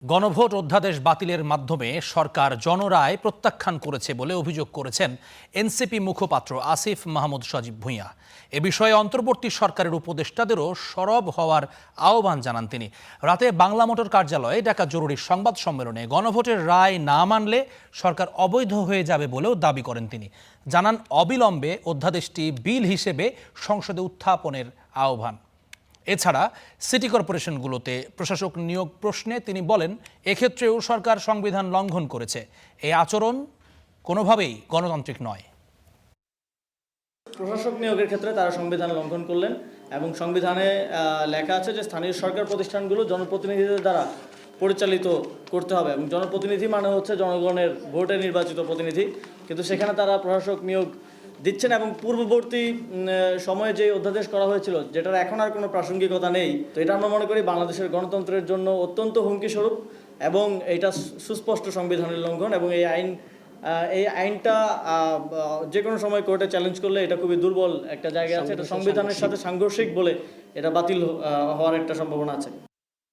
গণভোট অধ্যাদেশ বাতিলের মাধ্যমে সরকার জনরায় প্রত্যাখ্যান করেছে বলে অভিযোগ করেছেন এনসিপি মুখপাত্র আসিফ মাহমুদ সজীব ভুঁইয়া। এ বিষয়ে অন্তর্বর্তী সরকারের উপদেষ্টাদেরও সরব হওয়ার আহ্বান জানান তিনি। রাতে বাংলা মোটর কার্যালয়ে ডাকা জরুরি সংবাদ সম্মেলনে গণভোটের রায় না মানলে সরকার অবৈধ হয়ে যাবে বলেও দাবি করেন তিনি। জানান অবিলম্বে অধ্যাদেশটি বিল হিসেবে সংসদে উত্থাপনের আহ্বান। এছাড়া সিটি কর্পোরেশনগুলোতে প্রশাসক নিয়োগ প্রশ্নে তিনি বলেন, এক্ষেত্রেও সরকার সংবিধান লঙ্ঘন করেছে। এই আচরণ কোনোভাবেই গণতান্ত্রিক নয়। প্রশাসক নিয়োগের ক্ষেত্রে তারা সংবিধান লঙ্ঘন করলেন এবং সংবিধানে লেখা আছে যে স্থানীয় সরকার প্রতিষ্ঠানগুলো জনপ্রতিনিধিদের দ্বারা পরিচালিত করতে হবে এবং জনপ্রতিনিধি মানে হচ্ছে জনগণের ভোটে নির্বাচিত প্রতিনিধি, কিন্তু সেখানে তারা প্রশাসক নিয়োগ দিচ্ছেন এবং পূর্ববর্তী সময়ে যে অধ্যাদেশ করা হয়েছিল যেটার এখন আর কোনো প্রাসঙ্গিকতা নেই। তো এটা আমরা মনে করি বাংলাদেশের গণতন্ত্রের জন্য অত্যন্ত হুমকিস্বরূপ এবং এটা সুস্পষ্ট সংবিধানের লঙ্ঘন এবং এই আইনটা যে কোনো সময় কোর্টে চ্যালেঞ্জ করলে এটা খুবই দুর্বল একটা জায়গা আছে। এটা সংবিধানের সাথে সাংঘর্ষিক বলে এটা বাতিল হওয়ার একটা সম্ভাবনা আছে।